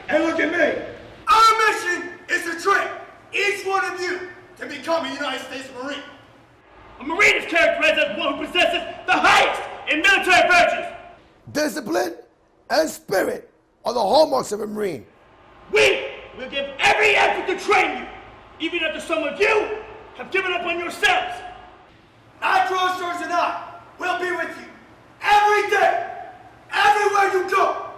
And look at me. Our mission is to train each one of you to become a United States Marine. A Marine is characterized as one who possesses the highest in military virtues. Discipline and spirit are the hallmarks of a Marine. We will give every effort to train you, even after some of you have given up on yourselves. Admiral Shores and I will be with you every day, everywhere you go.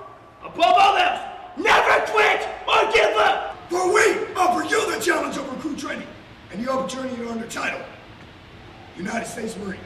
Above all else, never quit or give up. For we offer you the challenge of recruit training and the opportunity to earn the title, United States Marine.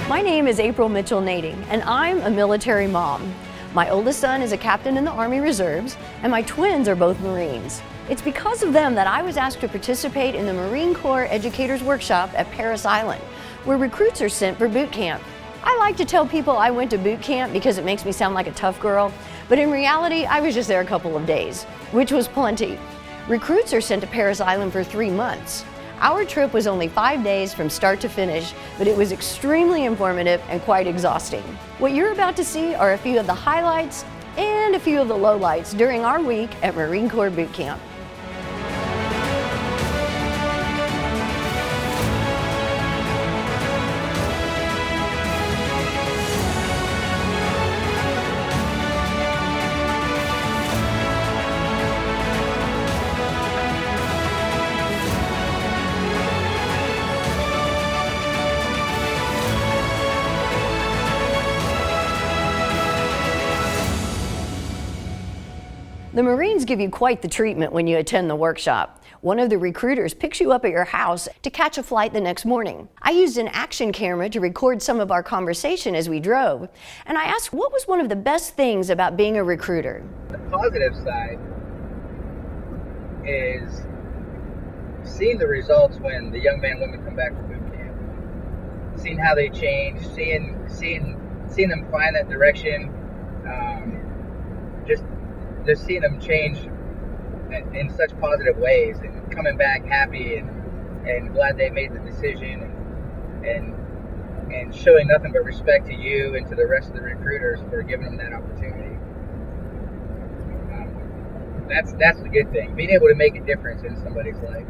My name is April Mitchell Nading, and I'm a military mom. My oldest son is a captain in the Army Reserves, and my twins are both Marines. It's because of them that I was asked to participate in the Marine Corps Educators Workshop at Parris Island, where recruits are sent for boot camp. I like to tell people I went to boot camp because it makes me sound like a tough girl, but in reality, I was just there a couple of days, which was plenty. Recruits are sent to Parris Island for 3 months. Our trip was only 5 days from start to finish, but it was extremely informative and quite exhausting. What you're about to see are a few of the highlights and a few of the lowlights during our week at Marine Corps Boot Camp. The Marines give you quite the treatment when you attend the workshop. One of the recruiters picks you up at your house to catch a flight the next morning. I used an action camera to record some of our conversation as we drove, and I asked what was one of the best things about being a recruiter. The positive side is seeing the results when the young men and women come back from boot camp. Seeing how they change, seeing them find that direction, just seeing them change in such positive ways and coming back happy and glad they made the decision and showing nothing but respect to you and to the rest of the recruiters for giving them that opportunity. That's the good thing, being able to make a difference in somebody's life.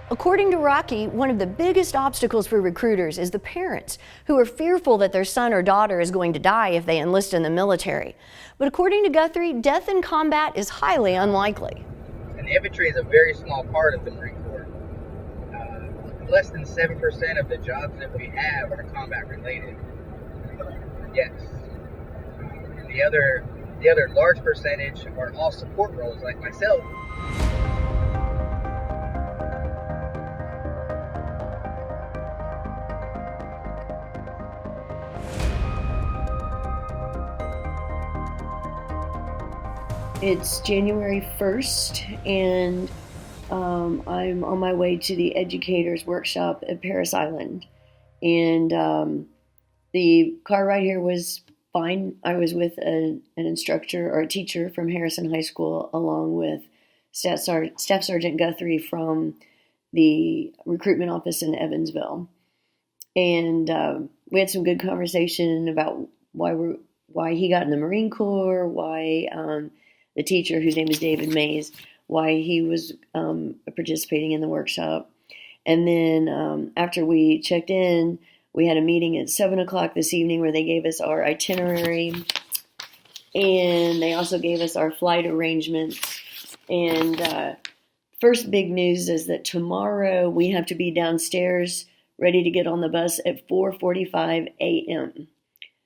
According to Rocky, one of the biggest obstacles for recruiters is the parents, who are fearful that their son or daughter is going to die if they enlist in the military. But according to Guthrie, death in combat is highly unlikely. And infantry is a very small part of the Marine Corps. Less than 7% of the jobs that we have are combat related. Yes. And the other large percentage are all support roles like myself. It's January 1st, and I'm on my way to the Educators Workshop at Parris Island. And the car ride here was fine. I was with an instructor or a teacher from Harrison High School, along with Staff Sergeant Guthrie from the recruitment office in Evansville. And we had some good conversation about why he got in the Marine Corps, why the teacher, whose name is David Mays, why he was participating in the workshop. And then after we checked in, we had a meeting at 7 o'clock this evening where they gave us our itinerary, and they also gave us our flight arrangements. And first big news is that tomorrow we have to be downstairs ready to get on the bus at 4:45 a.m.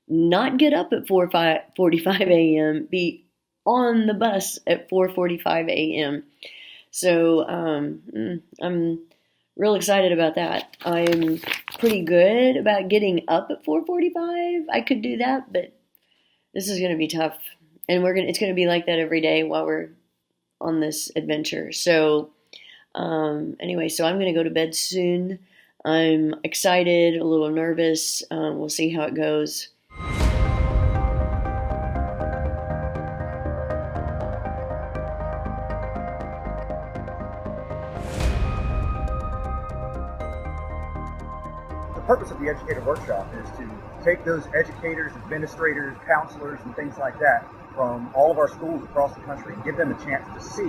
Not get up at 4:45 a.m., be on the bus at 4:45 a.m. So I'm real excited about that. I'm pretty good about getting up at 4:45. I could do that, but this is going to be tough. And it's going to be like that every day while we're on this adventure. So anyway, so I'm going to go to bed soon. I'm excited, a little nervous. We'll see how it goes. The purpose of the educator workshop is to take those educators, administrators, counselors, and things like that from all of our schools across the country and give them a chance to see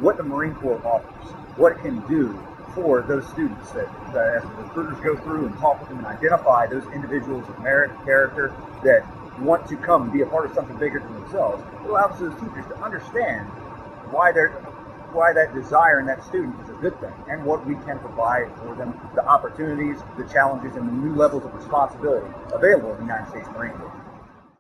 what the Marine Corps offers, what it can do for those students that as the recruiters go through and talk with them and identify those individuals of merit, character, that want to come and be a part of something bigger than themselves. It allows those teachers to understand why that desire in that student is a good thing and what we can provide for them, the opportunities, the challenges, and the new levels of responsibility available in the United States Marine Corps.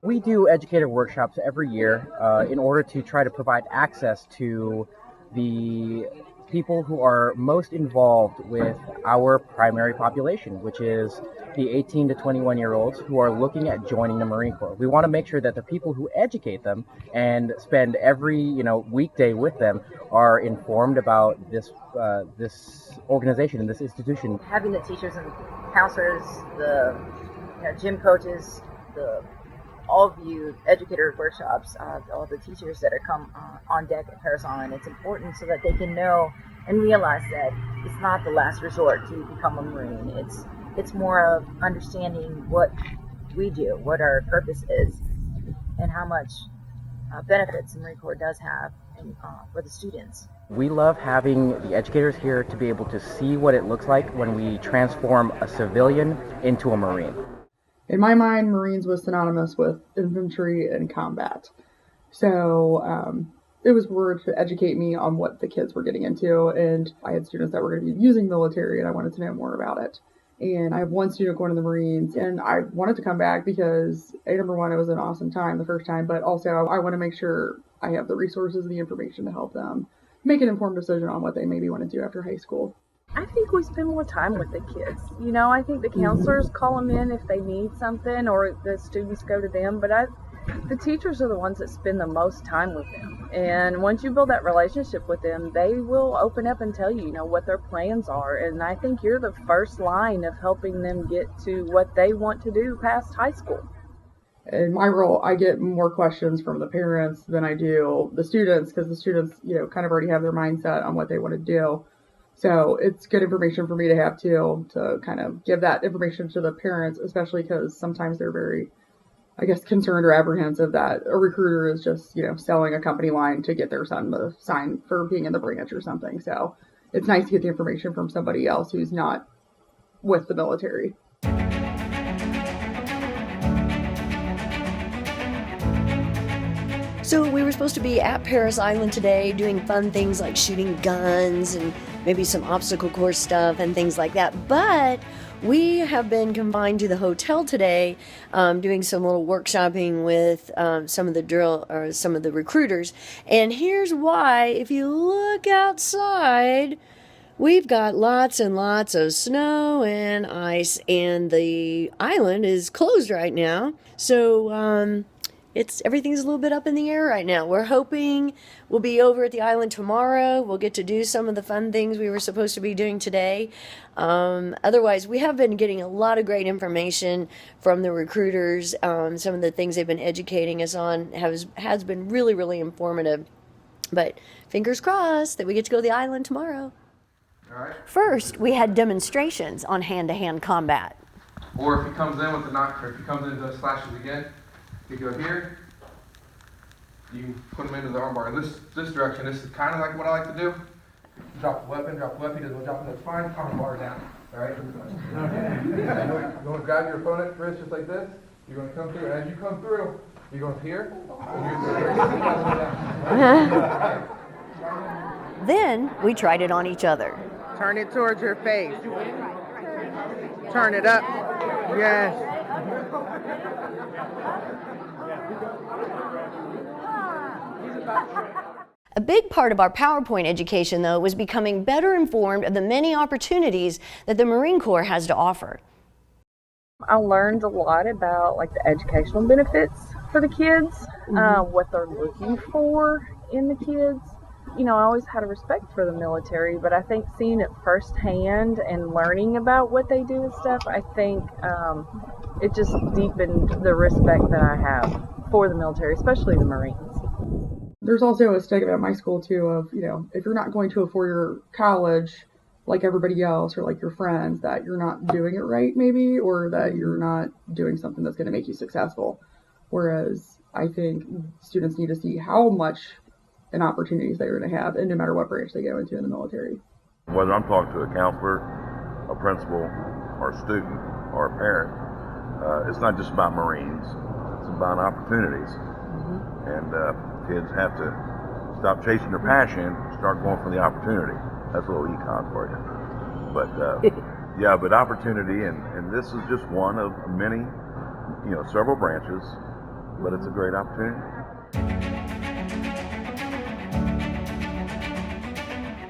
We do educator workshops every year in order to try to provide access to the people who are most involved with our primary population, which is the 18 to 21 year olds who are looking at joining the Marine Corps. We want to make sure that the people who educate them and spend every weekday with them are informed about this organization and this institution. Having the teachers and counselors, the gym coaches, all of you educator workshops, all the teachers that are come on deck at Parris Island, it's important so that they can know and realize that it's not the last resort to become a Marine. It's more of understanding what we do, what our purpose is, and how much benefits the Marine Corps does have for the students. We love having the educators here to be able to see what it looks like when we transform a civilian into a Marine. In my mind, Marines was synonymous with infantry and combat. So it was worth to educate me on what the kids were getting into. And I had students that were going to be using military, and I wanted to know more about it. And I have one student going to the Marines, and I wanted to come back because, number one, it was an awesome time the first time, but also I want to make sure I have the resources and the information to help them make an informed decision on what they maybe want to do after high school. I think we spend more time with the kids. I think the counselors call them in if they need something, or the students go to them, but the teachers are the ones that spend the most time with them. And once you build that relationship with them, they will open up and tell you, what their plans are. And I think you're the first line of helping them get to what they want to do past high school. In my role, I get more questions from the parents than I do the students, because the students, kind of already have their mindset on what they want to do. So it's good information for me to have too, to kind of give that information to the parents, especially because sometimes they're very, concerned or apprehensive that a recruiter is just, selling a company line to get their son to sign for being in the branch or something. So it's nice to get the information from somebody else who's not with the military. So we were supposed to be at Parris Island today doing fun things like shooting guns and maybe some obstacle course stuff and things like that. But we have been confined to the hotel today, doing some little workshopping with some of the recruiters. And here's why. If you look outside, we've got lots and lots of snow and ice, and the island is closed right now. So everything's a little bit up in the air right now. We're hoping we'll be over at the island tomorrow. We'll get to do some of the fun things we were supposed to be doing today. Otherwise, we have been getting a lot of great information from the recruiters. Some of the things they've been educating us on has been really, really informative. But fingers crossed that we get to go to the island tomorrow. All right. First, we had demonstrations on hand-to-hand combat. Or if he comes in with the knock, or if he comes in and does slashes again, you go here, you put him into the armbar. In this direction, this is kind of like what I like to do. Drop the weapon, he doesn't drop it, that's fine, armbar down. Alright? You want to grab your opponent's wrist just like this. You're going to come through, and as you come through, you're going here, and you're down. Then we tried it on each other. Turn it towards your face. Turn it up. Yes. A big part of our PowerPoint education, though, was becoming better informed of the many opportunities that the Marine Corps has to offer. I learned a lot about like the educational benefits for the kids, what they're looking for in the kids. You know, I always had a respect for the military, but I think seeing it firsthand and learning about what they do and stuff, I think it just deepened the respect that I have for the military, especially the Marines. There's also a stigma at my school too of, you know, if you're not going to a four-year college like everybody else or like your friends, that you're not doing it right maybe, or that you're not doing something that's going to make you successful. Whereas I think students need to see how much and opportunities they're going to have, and no matter what branch they go into in the military. Whether I'm talking to a counselor, a principal, or a student, or a parent, it's not just about Marines, it's about opportunities. And kids have to stop chasing their passion, start going for the opportunity. That's a little econ for you. But yeah, but opportunity, and this is just one of many, you know, several branches, but it's a great opportunity.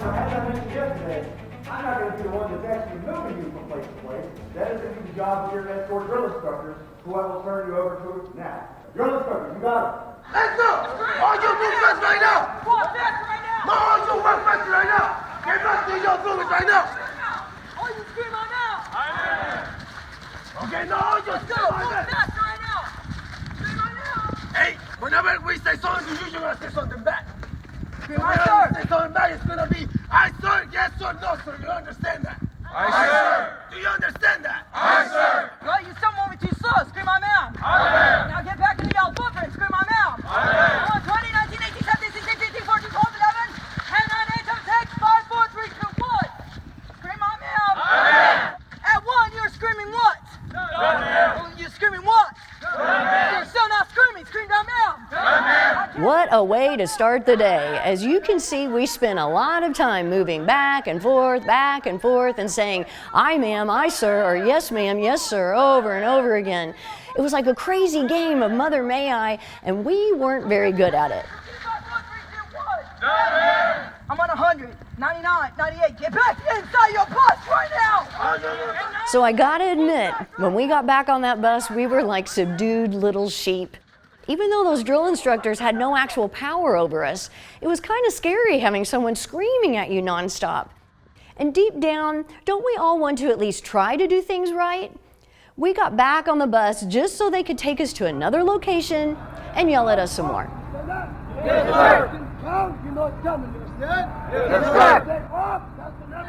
As I mentioned yesterday, I'm not going to be the one that's actually moving you from place to place. That is going to be the job of your escort drill instructors, who I will turn you over to now. Drill instructors, you got it. Let's go! All you move fast right now! What? Fast right now! No, all you work fast right now! Get back to your movement right now! All you scream out now! Okay, no, all you scream right now! Fast right now! Scream right now! Hey, whenever we say something to you, you're gonna say something back. Scream Whenever aye, sir! we say something back, it's gonna be aye, sir, yes, sir, no, sir. You understand that? Aye, sir! Do you understand that? Aye, sir! Right, you still moving too slow. Scream my ma'am! Aye, now get back in the yellow footprint. Scream my ma'am! Aye, 20, 19, 18, 17, 16, 15, 14, 12, 11, 10, 9, 8, 7, 6, 5, 4, 3, 2, 1. Scream my ma'am! Aye. At 1, you're screaming what? Well, you're screaming what? You're still not screaming. Scream down ma'am! What a way to start the day. As you can see, we spent a lot of time moving back and forth, and saying, aye ma'am, aye sir, or yes ma'am, yes sir, over and over again. It was like a crazy game of Mother May I, and we weren't very good at it. I'm on 100, 99, 98. Get back inside your bus right now! So I gotta admit, when we got back on that bus, we were like subdued little sheep. Even though those drill instructors had no actual power over us, it was kind of scary having someone screaming at you nonstop. And deep down, don't we all want to at least try to do things right? We got back on the bus just so they could take us to another location and yell at us some more. Yes, sir.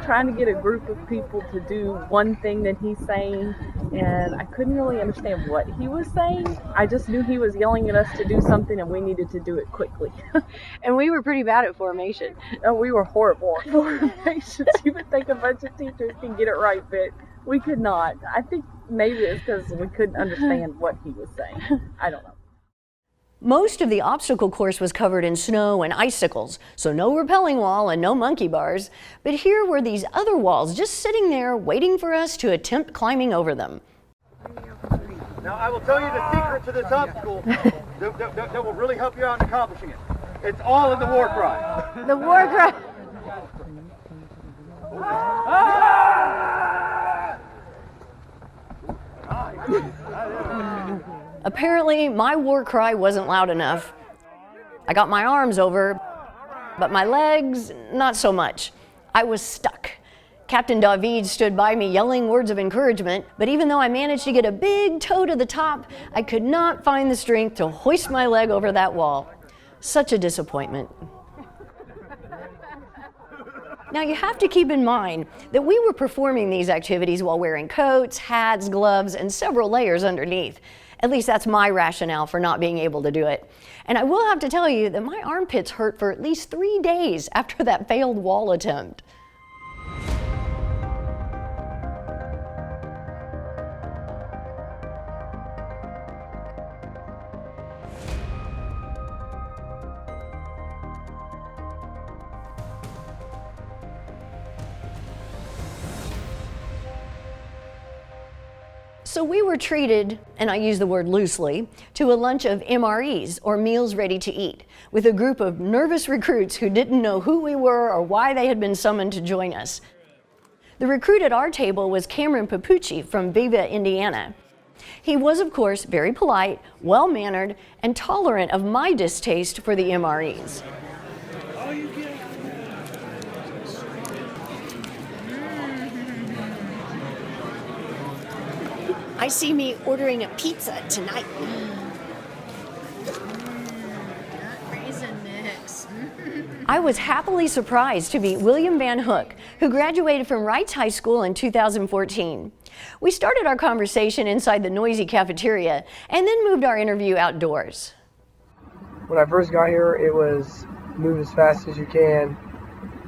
Trying to get a group of people to do one thing that he's saying, and I couldn't really understand what he was saying. I just knew he was yelling at us to do something and we needed to do it quickly. And we were pretty bad at formation. Oh, we were horrible at formations. You would think a bunch of teachers can get it right, but we could not. I think maybe it's because we couldn't understand what he was saying. I don't know. Most of the obstacle course was covered in snow and icicles, so no rappelling wall and no monkey bars. But here were these other walls just sitting there waiting for us to attempt climbing over them. Now, I will tell you the secret to this obstacle that will really help you out in accomplishing it. It's all in the war cry. The war cry. Apparently, my war cry wasn't loud enough. I got my arms over, but my legs, not so much. I was stuck. Captain David stood by me yelling words of encouragement, but even though I managed to get a big toe to the top, I could not find the strength to hoist my leg over that wall. Such a disappointment. Now you have to keep in mind that we were performing these activities while wearing coats, hats, gloves, and several layers underneath. At least that's my rationale for not being able to do it. And I will have to tell you that my armpits hurt for at least 3 days after that failed wall attempt. So we were treated, and I use the word loosely, to a lunch of MREs, or meals ready to eat, with a group of nervous recruits who didn't know who we were or why they had been summoned to join us. The recruit at our table was Cameron Papucci from Viva, Indiana. He was, of course, very polite, well-mannered, and tolerant of my distaste for the MREs. I see me ordering a pizza tonight. Raisin mix. I was happily surprised to meet William Van Hook, who graduated from Wrights High School in 2014. We started our conversation inside the noisy cafeteria and then moved our interview outdoors. When I first got here, it was move as fast as you can,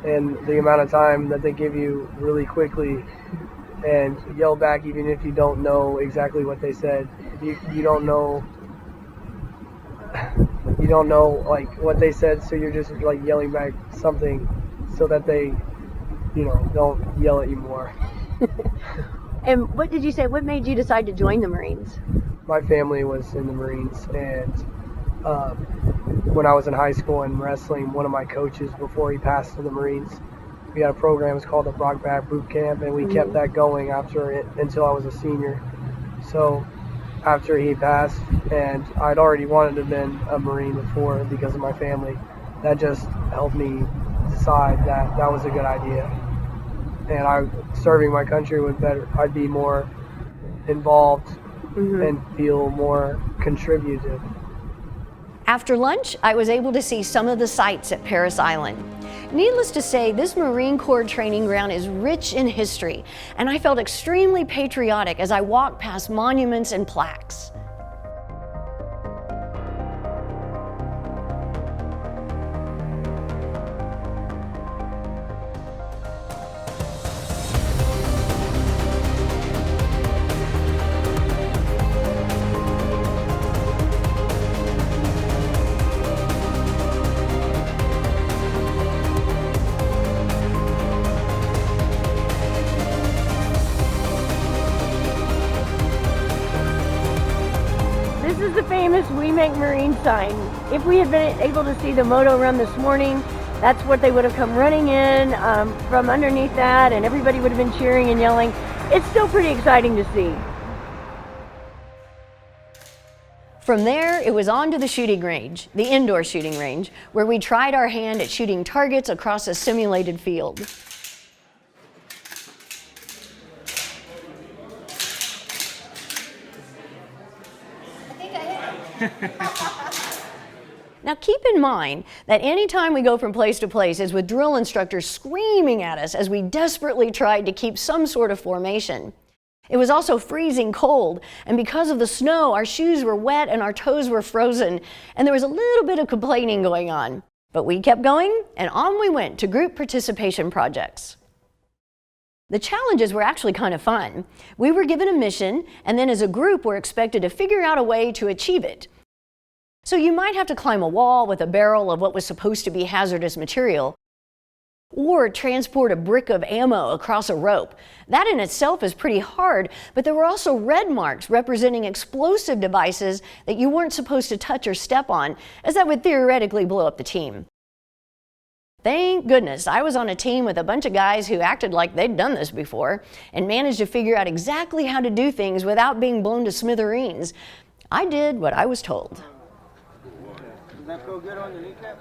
and the amount of time that they give you really quickly, and yell back even if you don't know exactly what they said. You don't know like what they said, so you're just like yelling back something so that they, don't yell at you more. And what did you say? What made you decide to join the Marines? My family was in the Marines, and when I was in high school and wrestling, one of my coaches before he passed to the Marines, we had a program, it's called the Brockback Boot Camp, and we kept that going until I was a senior. So after he passed, and I'd already wanted to have been a Marine before because of my family, that just helped me decide that that was a good idea. And serving my country I'd be more involved and feel more contributive. After lunch, I was able to see some of the sights at Parris Island. Needless to say, this Marine Corps training ground is rich in history, and I felt extremely patriotic as I walked past monuments and plaques. This is the famous "We Make Marine" sign. If we had been able to see the moto run this morning, that's what they would have come running in from underneath that, and everybody would have been cheering and yelling. It's still pretty exciting to see. From there, it was on to the shooting range, the indoor shooting range, where we tried our hand at shooting targets across a simulated field. Now keep in mind that anytime we go from place to place is with drill instructors screaming at us as we desperately tried to keep some sort of formation. It was also freezing cold, and because of the snow, our shoes were wet and our toes were frozen, and there was a little bit of complaining going on. But we kept going, and on we went to group participation projects. The challenges were actually kind of fun. We were given a mission, and then as a group we're expected to figure out a way to achieve it. So you might have to climb a wall with a barrel of what was supposed to be hazardous material, or transport a brick of ammo across a rope. That in itself is pretty hard, but there were also red marks representing explosive devices that you weren't supposed to touch or step on, as that would theoretically blow up the team. Thank goodness I was on a team with a bunch of guys who acted like they'd done this before and managed to figure out exactly how to do things without being blown to smithereens. I did what I was told. Does that feel good on your kneecap?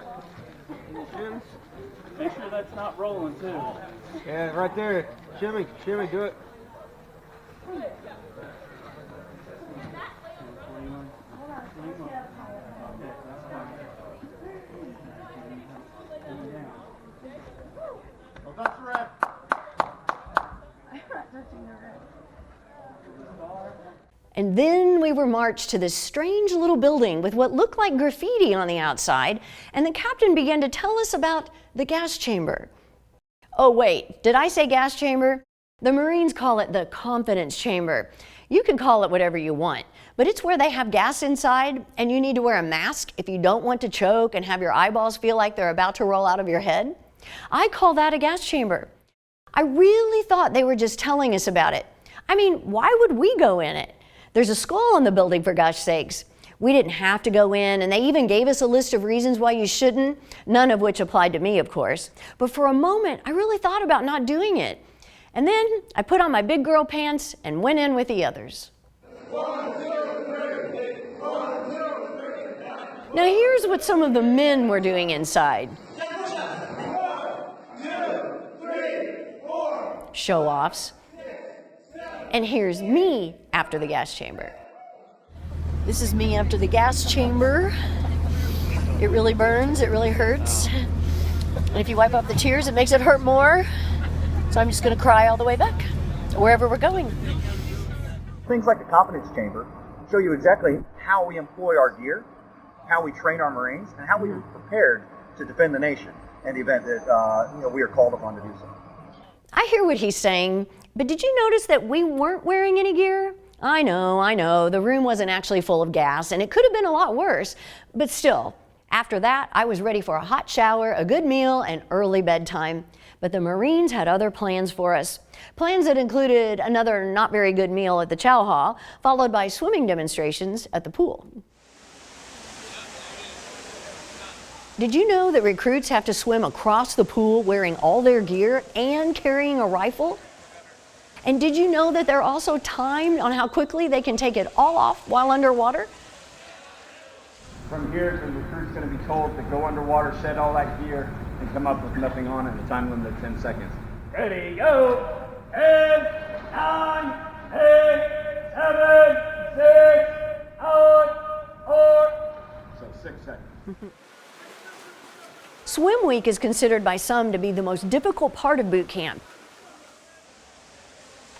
And your shins? Make sure that's not rolling too. Yeah, right there. Shimmy, shimmy, do it. Well, that's right. And then we were marched to this strange little building with what looked like graffiti on the outside, and the captain began to tell us about the gas chamber. Oh wait, did I say gas chamber? The Marines call it the confidence chamber. You can call it whatever you want, but it's where they have gas inside, and you need to wear a mask if you don't want to choke and have your eyeballs feel like they're about to roll out of your head. I call that a gas chamber. I really thought they were just telling us about it. I mean, why would we go in it? There's a skull in the building, for gosh sakes. We didn't have to go in, and they even gave us a list of reasons why you shouldn't, none of which applied to me, of course. But for a moment, I really thought about not doing it. And then I put on my big girl pants and went in with the others. Now here's what some of the men were doing inside. Show-offs. And here's me after the gas chamber. This is me after the gas chamber. It really burns, it really hurts. And if you wipe off the tears, it makes it hurt more. So I'm just gonna cry all the way back, wherever we're going. Things like the confidence chamber show you exactly how we employ our gear, how we train our Marines, and how we are prepared to defend the nation in the event that we are called upon to do so. I hear what he's saying, but did you notice that we weren't wearing any gear? I know, the room wasn't actually full of gas, and it could have been a lot worse, but still, after that, I was ready for a hot shower, a good meal, and early bedtime. But the Marines had other plans for us. Plans that included another not very good meal at the chow hall, followed by swimming demonstrations at the pool. Did you know that recruits have to swim across the pool wearing all their gear and carrying a rifle? And did you know that they're also timed on how quickly they can take it all off while underwater? From here, the recruit's going to be told to go underwater, shed all that gear, and come up with nothing on it in a time limit of 10 seconds. Ready, go! 10, 9, 8, 7, 6, 5, 4. So 6 seconds. Swim week is considered by some to be the most difficult part of boot camp,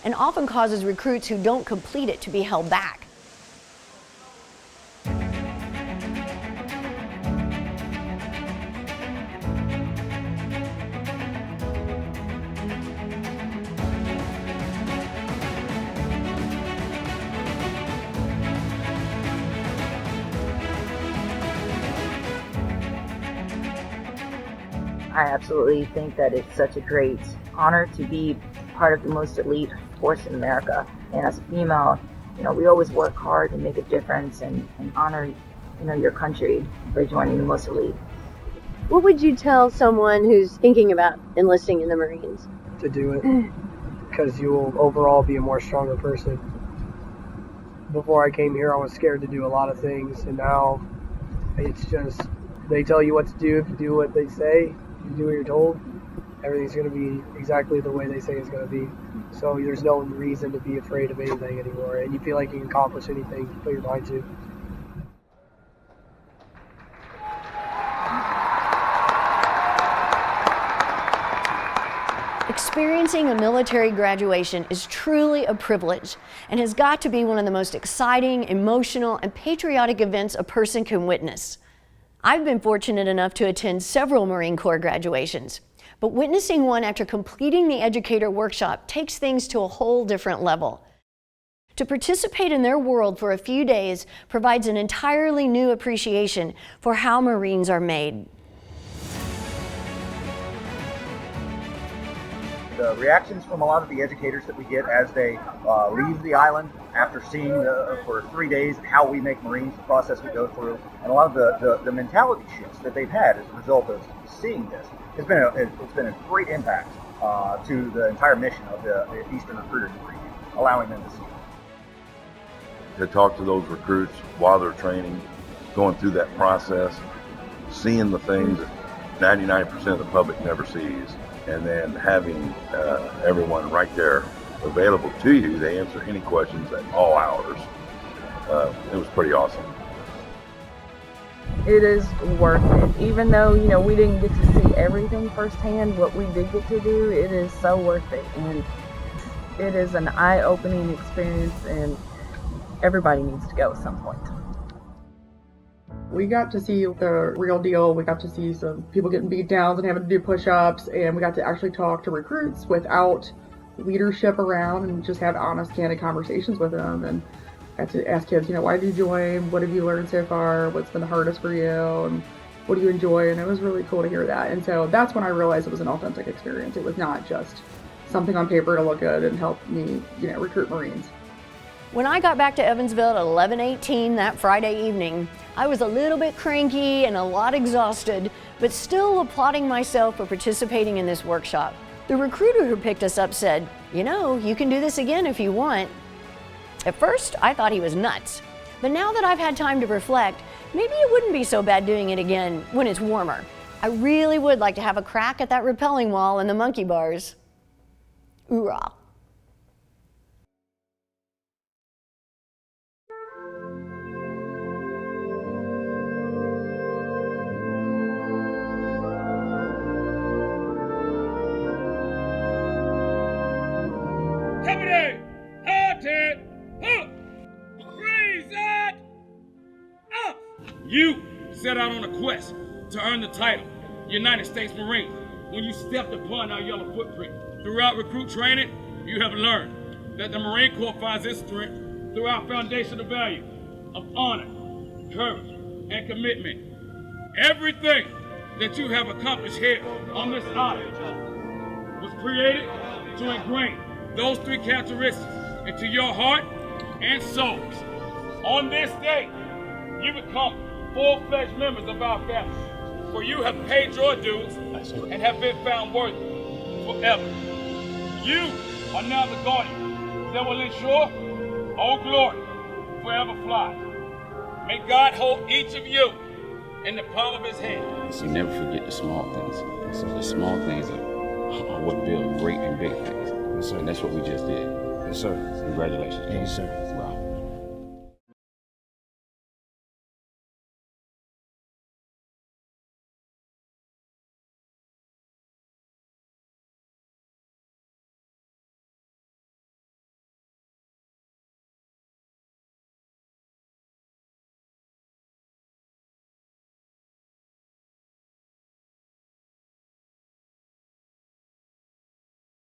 and often causes recruits who don't complete it to be held back. I absolutely think that it's such a great honor to be part of the most elite force in America. And as a female, we always work hard to make a difference and honor, your country by joining the most elite. What would you tell someone who's thinking about enlisting in the Marines? To do it, because you will overall be a more stronger person. Before I came here, I was scared to do a lot of things, and now it's just, they tell you what to do. If you do what they say, you do what you're told, everything's going to be exactly the way they say it's going to be. So there's no reason to be afraid of anything anymore, and you feel like you can accomplish anything you put your mind to. Experiencing a military graduation is truly a privilege and has got to be one of the most exciting, emotional, and patriotic events a person can witness. I've been fortunate enough to attend several Marine Corps graduations, but witnessing one after completing the educator workshop takes things to a whole different level. To participate in their world for a few days provides an entirely new appreciation for how Marines are made. The reactions from a lot of the educators that we get as they leave the island after seeing for 3 days how we make Marines, the process we go through, and a lot of the mentality shifts that they've had as a result of seeing this, it's been a great impact to the entire mission of the Eastern Recruiter Degree, allowing them to see it. To talk to those recruits while they're training, going through that process, seeing the things that 99% of the public never sees, and then having everyone right there available to you to answer any questions at all hours. It was pretty awesome. It is worth it. Even though, we didn't get to see everything firsthand, what we did get to do, it is so worth it. And it is an eye-opening experience, and everybody needs to go at some point. We got to see the real deal. We got to see some people getting beat down and having to do push-ups, and we got to actually talk to recruits without leadership around and just have honest, candid conversations with them. And got to ask kids, why did you join? What have you learned so far? What's been the hardest for you? And what do you enjoy? And it was really cool to hear that. And so that's when I realized it was an authentic experience. It was not just something on paper to look good and help me, recruit Marines. When I got back to Evansville at 11:18 that Friday evening, I was a little bit cranky and a lot exhausted, but still applauding myself for participating in this workshop. The recruiter who picked us up said, you can do this again if you want. At first, I thought he was nuts, but now that I've had time to reflect, maybe it wouldn't be so bad doing it again when it's warmer. I really would like to have a crack at that rappelling wall and the monkey bars. Oorah. Company, halted, up, freeze it, up. You set out on a quest to earn the title United States Marine when you stepped upon our yellow footprint. Throughout recruit training, you have learned that the Marine Corps finds its strength through our foundational value of honor, courage, and commitment. Everything that you have accomplished here on this island was created to ingrain those three characteristics into your heart and souls. On this day, you become full-fledged members of our family, for you have paid your dues and have been found worthy forever. You are now the guardian that will ensure Old Glory forever flies. May God hold each of you in the palm of his hand. So you never forget the small things. So the small things are what build great and big things. Yes, sir. And that's what we just did. Yes, sir. Congratulations. Yes, sir. Wow.